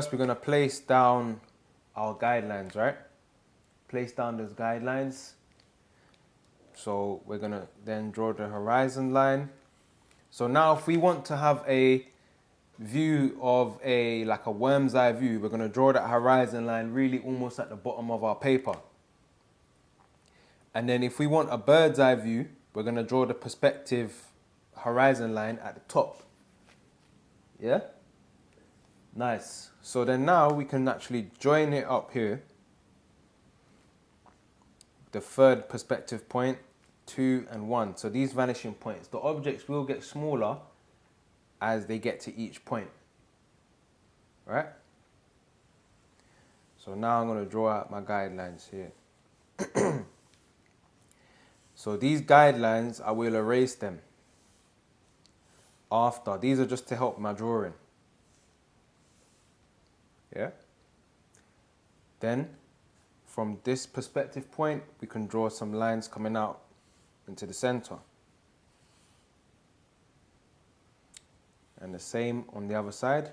First, we're going to place down our guidelines, right? Place down those guidelines. So we're going to then draw the horizon line. So now if we want to have a view of like a worm's eye view, we're going to draw that horizon line really almost at the bottom of our paper. And then if we want a bird's eye view, we're going to draw the perspective horizon line at the top. Yeah? Nice. So then now we can actually join it up here. The third perspective point, 2 and 1. So these vanishing points, the objects will get smaller as they get to each point. Right? So now I'm going to draw out my guidelines here. So these guidelines, I will erase them after. These are just to help my drawing. Yeah? Then, from this perspective point, we can draw some lines coming out into the center. And the same on the other side.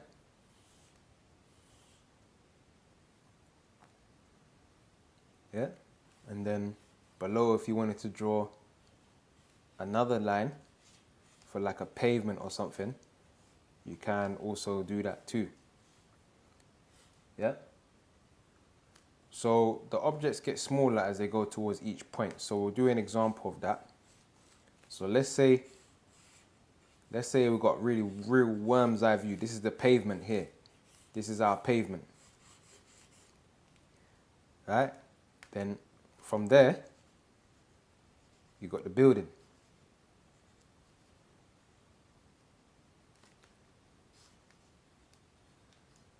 Yeah? And then below, if you wanted to draw another line for like a pavement or something, you can also do that too. Yeah? So the objects get smaller as they go towards each point. So we'll do an example of that. So let's say we've got real worm's eye view. This is the pavement here. This is our pavement. Right? Then from there, you got the building.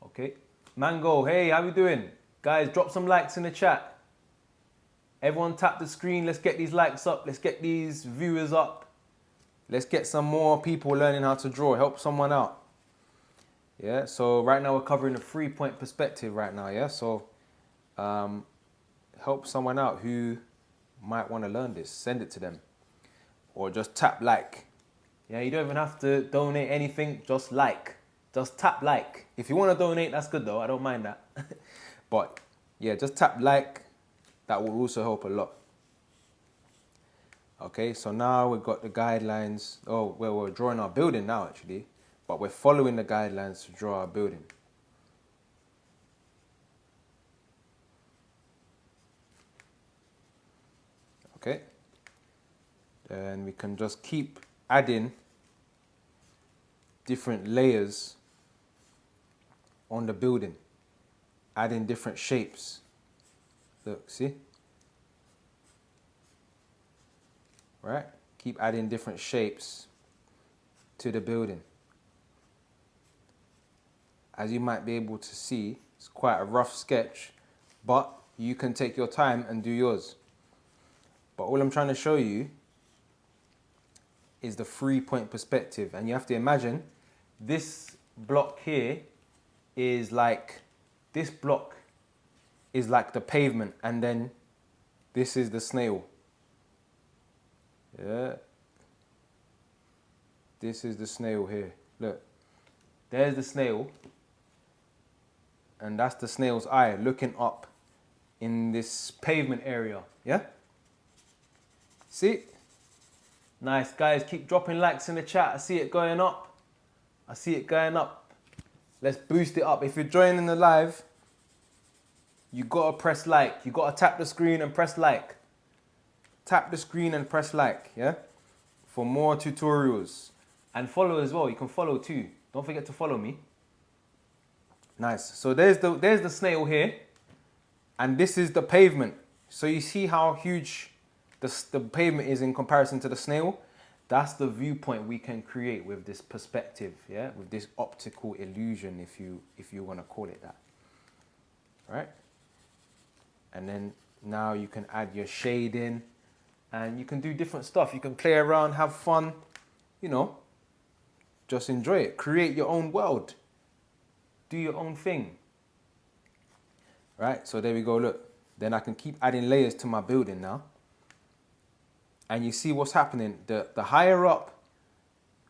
Okay. Mango, hey, how we doing? Guys, drop some likes in the chat. Everyone tap the screen. Let's get these likes up. Let's get these viewers up. Let's get some more people learning how to draw. Help someone out. Yeah, so right now we're covering the 3-point perspective right now, yeah? So help someone out who might want to learn this. Send it to them. Or just tap like. Yeah, you don't even have to donate anything. Just like. Just tap like. If you want to donate, that's good though. I don't mind that. But yeah, just tap like. That will also help a lot. Okay, so now we've got the guidelines. Oh, well, we're drawing our building now actually. But we're following the guidelines to draw our building. Okay. Then we can just keep adding different layers on the building, adding different shapes. Look, see? Right? Keep adding different shapes to the building. As you might be able to see, it's quite a rough sketch, but you can take your time and do yours. But all I'm trying to show you is the 3-point perspective. And you have to imagine this block here is like, this block is like the pavement, and then this is the snail. Yeah. This is the snail here. Look, there's the snail. And that's the snail's eye looking up in this pavement area. Yeah? See? Nice, guys. Keep dropping likes in the chat. I see it going up. I see it going up. Let's boost it up. If you're joining the live, you got to press like. You got to tap the screen and press like. Tap the screen and press like, yeah? For more tutorials. And follow as well. You can follow too. Don't forget to follow me. Nice. So there's the snail here. And this is the pavement. So you see how huge the pavement is in comparison to the snail? That's the viewpoint we can create with this perspective, yeah? With this optical illusion, if you want to call it that. Right? And then now you can add your shading and you can do different stuff. You can play around, have fun, you know, just enjoy it. Create your own world. Do your own thing. Right? So there we go, look. Then I can keep adding layers to my building now. And you see what's happening. The higher up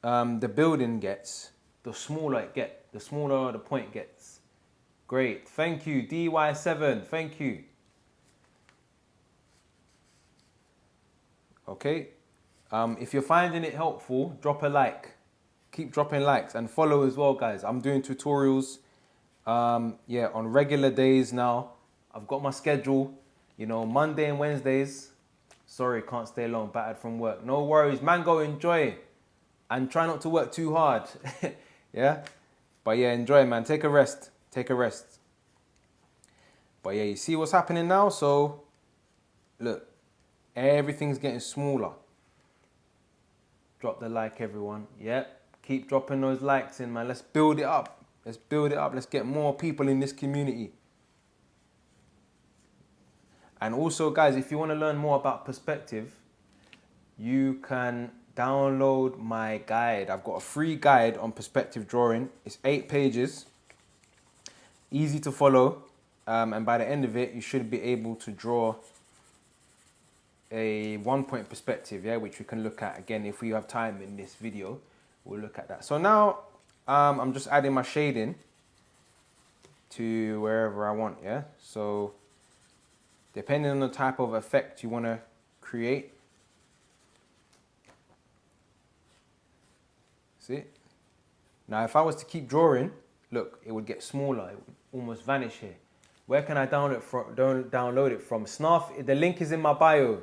the building gets, the smaller it gets. The smaller the point gets. Great. Thank you. DY7. Thank you. Okay. If you're finding it helpful, drop a like. Keep dropping likes and follow as well, guys. I'm doing tutorials, yeah, on regular days now. I've got my schedule, you know, Monday and Wednesdays. Sorry, can't stay long, battered from work. No worries, man, go enjoy. And try not to work too hard. Yeah? But yeah, enjoy, man. Take a rest. Take a rest. But yeah, you see what's happening now? So, look, everything's getting smaller. Drop the like, everyone. Yeah? Keep dropping those likes in, man. Let's build it up. Let's build it up. Let's get more people in this community. And also, guys, if you want to learn more about perspective, you can download my guide. I've got a free guide on perspective drawing. It's 8 pages, easy to follow, and by the end of it, you should be able to draw a 1-point perspective, yeah, which we can look at again if we have time in this video. We'll look at that. So now I'm just adding my shading to wherever I want, yeah. So depending on the type of effect you want to create. See? Now, if I was to keep drawing, look, it would get smaller. It would almost vanish here. Where can I download it from? Snarf, the link is in my bio.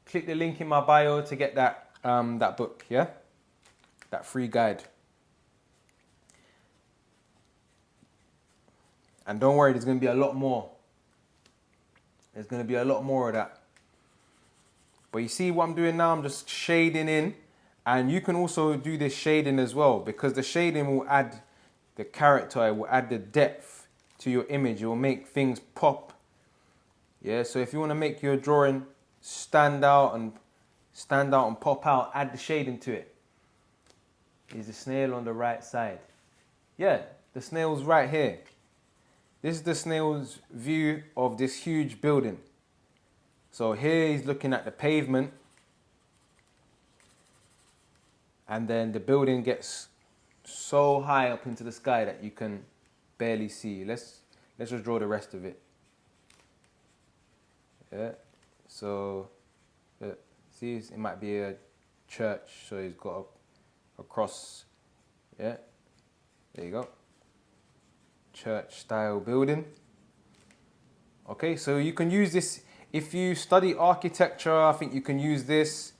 Click the link in my bio to get that, that book, yeah? That free guide. And don't worry, there's going to be a lot more. There's going to be a lot more of that. But you see what I'm doing now? I'm just shading in. And you can also do this shading as well, because the shading will add the character, it will add the depth to your image. It will make things pop. Yeah, so if you want to make your drawing stand out and pop out, add the shading to it. Is the snail on the right side? Yeah, the snail's right here. This is the snail's view of this huge building. So here he's looking at the pavement. And then the building gets so high up into the sky that you can barely see. Let's just draw the rest of it. Yeah. So, see, it might be a church. So he's got a cross. Yeah. There you go. Church style building. Okay, so you can use this if you study architecture. I think you can use this.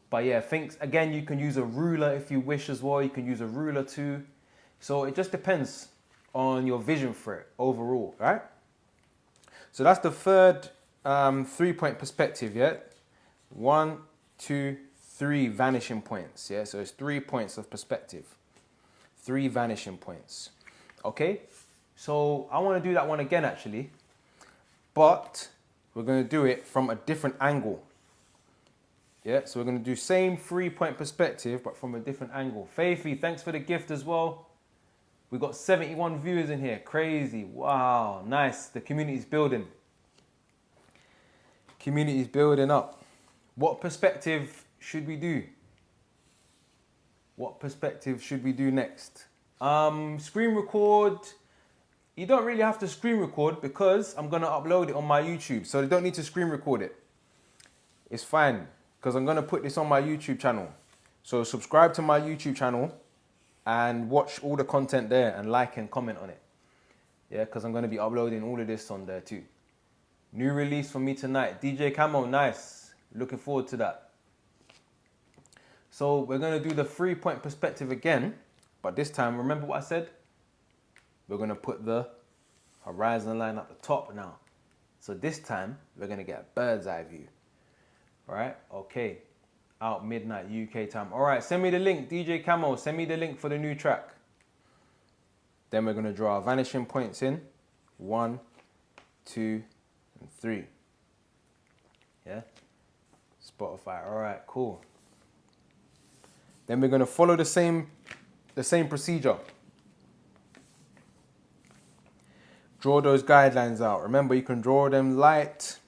But yeah, again, you can use a ruler if you wish as well. You can use a ruler too. So it just depends on your vision for it overall, right? So that's the third 3-point perspective, yeah? 1, 2, 3 vanishing points, yeah? So it's 3 points of perspective. 3 vanishing points, okay? So I want to do that one again, actually. But we're going to do it from a different angle. Yeah, so we're going to do same 3-point perspective, but from a different angle. Faithy, thanks for the gift as well. We've got 71 viewers in here. Crazy. Wow, nice. The community's building. Community's building up. What perspective should we do? What perspective should we do next? Screen record. You don't really have to screen record because I'm going to upload it on my YouTube. So you don't need to screen record it. It's fine. Because I'm going to put this on my YouTube channel. So subscribe to my YouTube channel and watch all the content there and like and comment on it. Yeah, because I'm going to be uploading all of this on there too. New release for me tonight. DJ Camo, nice. Looking forward to that. So we're going to do the 3-point perspective again. But this time, remember what I said? We're going to put the horizon line at the top now. So this time, we're going to get a bird's eye view. All right, okay. Out midnight UK time. All right, send me the link, DJ Camo. Send me the link for the new track. Then we're going to draw our vanishing points in. 1, 2, and 3. Yeah? Spotify. All right, cool. Then we're going to follow the same procedure. Draw those guidelines out. Remember, you can draw them light.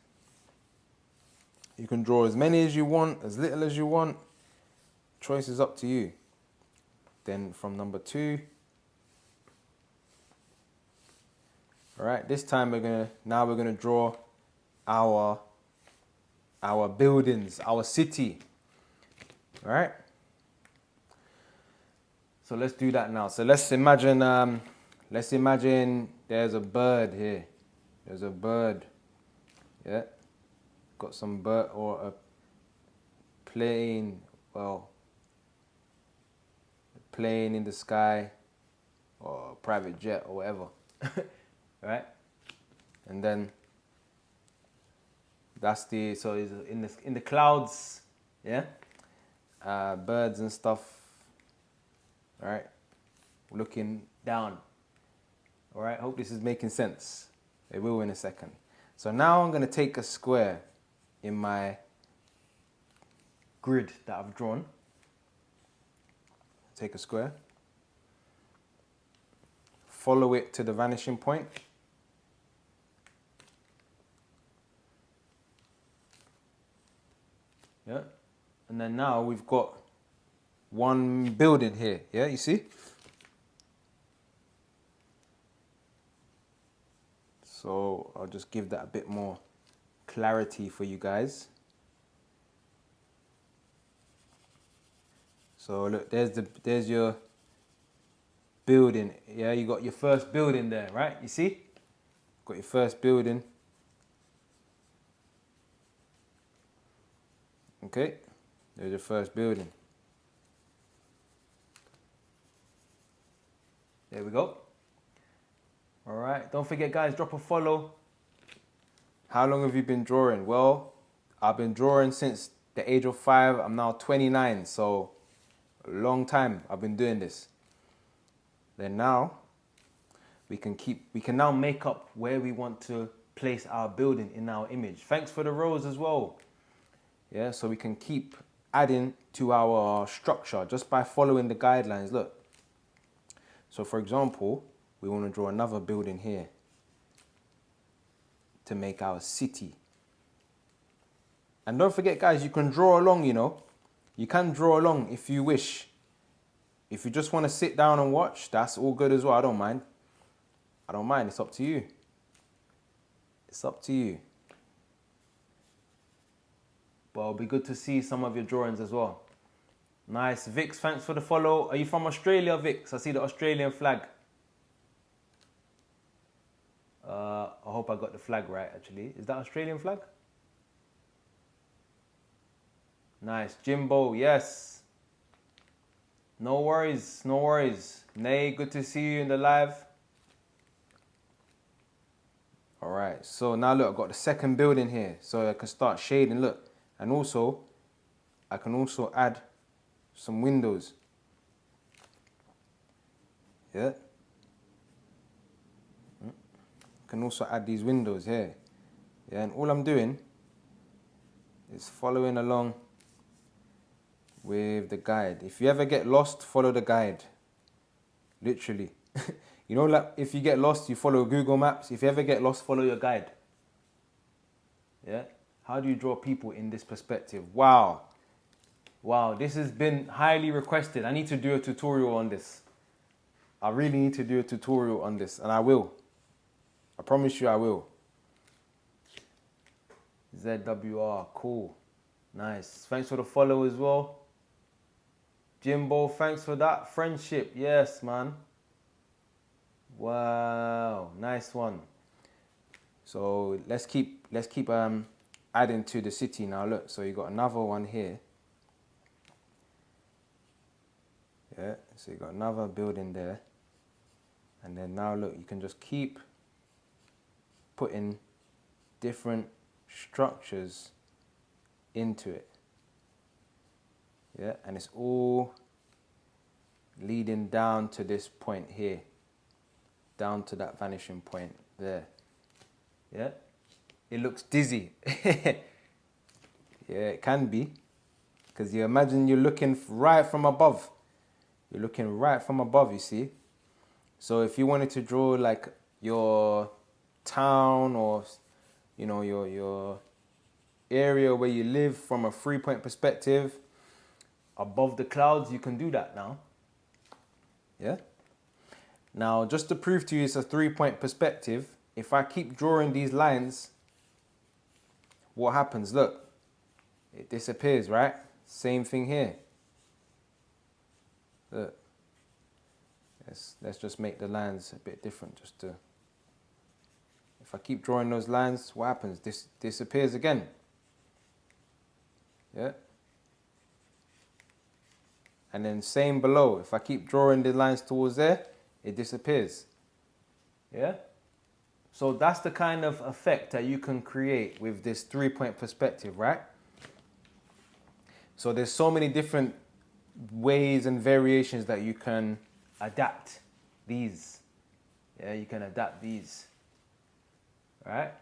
You can draw as many as you want, as little as you want. Choice is up to you. Then from number 2, right, this time we're gonna draw our buildings, our city. All right. So let's do that now. So let's imagine there's a bird here. There's a bird. Yeah. Got some bird or a plane. Well, a plane in the sky or a private jet or whatever. Right? And then that's so it's in the clouds, yeah? Birds and stuff. All right, looking down. All right, hope this is making sense. It will in a second. So now I'm gonna take a square in my grid that I've drawn. Take a square. Follow it to the vanishing point. Yeah, and then now we've got one building here, yeah, you see? So I'll just give that a bit more clarity for you guys. So look, there's your building, yeah, you got your first building there, right? You see? Got your first building. Okay, there's your first building. There we go. All right, don't forget guys, drop a follow. How long have you been drawing? Well, I've been drawing since the age of 5. I'm now 29, so a long time I've been doing this. Then now, we can now make up where we want to place our building in our image. Thanks for the rows as well. Yeah, so we can keep adding to our structure just by following the guidelines. Look. So for example, we want to draw another building here to make our city. And don't forget guys, you can draw along, you know. You can draw along if you wish. If you just want to sit down and watch, that's all good as well. I don't mind. I don't mind. It's up to you. It's up to you. But it'll be good to see some of your drawings as well. Nice. Vix, thanks for the follow. Are you from Australia, Vix? I see the Australian flag. I hope I got the flag right, actually. Is that Australian flag? Nice. Jimbo, yes. No worries, no worries. Nay, good to see you in the live. All right, so now look, I've got the second building here. So I can start shading, look. And also, I can also add some windows. Yeah. I can also add these windows here. Yeah, and all I'm doing is following along with the guide. If you ever get lost, follow the guide. Literally. You know, like if you get lost, you follow Google Maps. If you ever get lost, follow your guide. Yeah. How do you draw people in this perspective? Wow. Wow, this has been highly requested. I need to do a tutorial on this. I really need to do a tutorial on this, and I will. I promise you I will. ZWR, cool. Nice. Thanks for the follow as well. Jimbo, thanks for that. Friendship, yes, man. Wow, nice one. So let's keep adding to the city now. Look, so you got another one here. Yeah, so you got another building there. And then now look, you can just keep putting different structures into it. Yeah, and it's all leading down to this point here. Down to that vanishing point there. Yeah, it looks dizzy. Yeah, it can be. Because you imagine you're looking right from above. You're looking right from above, you see. So if you wanted to draw like your town or, you know, your area where you live from a 3-point perspective above the clouds, you can do that now. Yeah. Now, just to prove to you it's a 3-point perspective, if I keep drawing these lines, what happens? Look, it disappears, right? Same thing here. Look. Let's just make the lines a bit different, just to, if I keep drawing those lines, what happens? This disappears again. Yeah. And then same below. If I keep drawing the lines towards there, it disappears. Yeah. So that's the kind of effect that you can create with this 3-point perspective, right? So there's so many different ways and variations that you can adapt these. Yeah, you can adapt these. Right?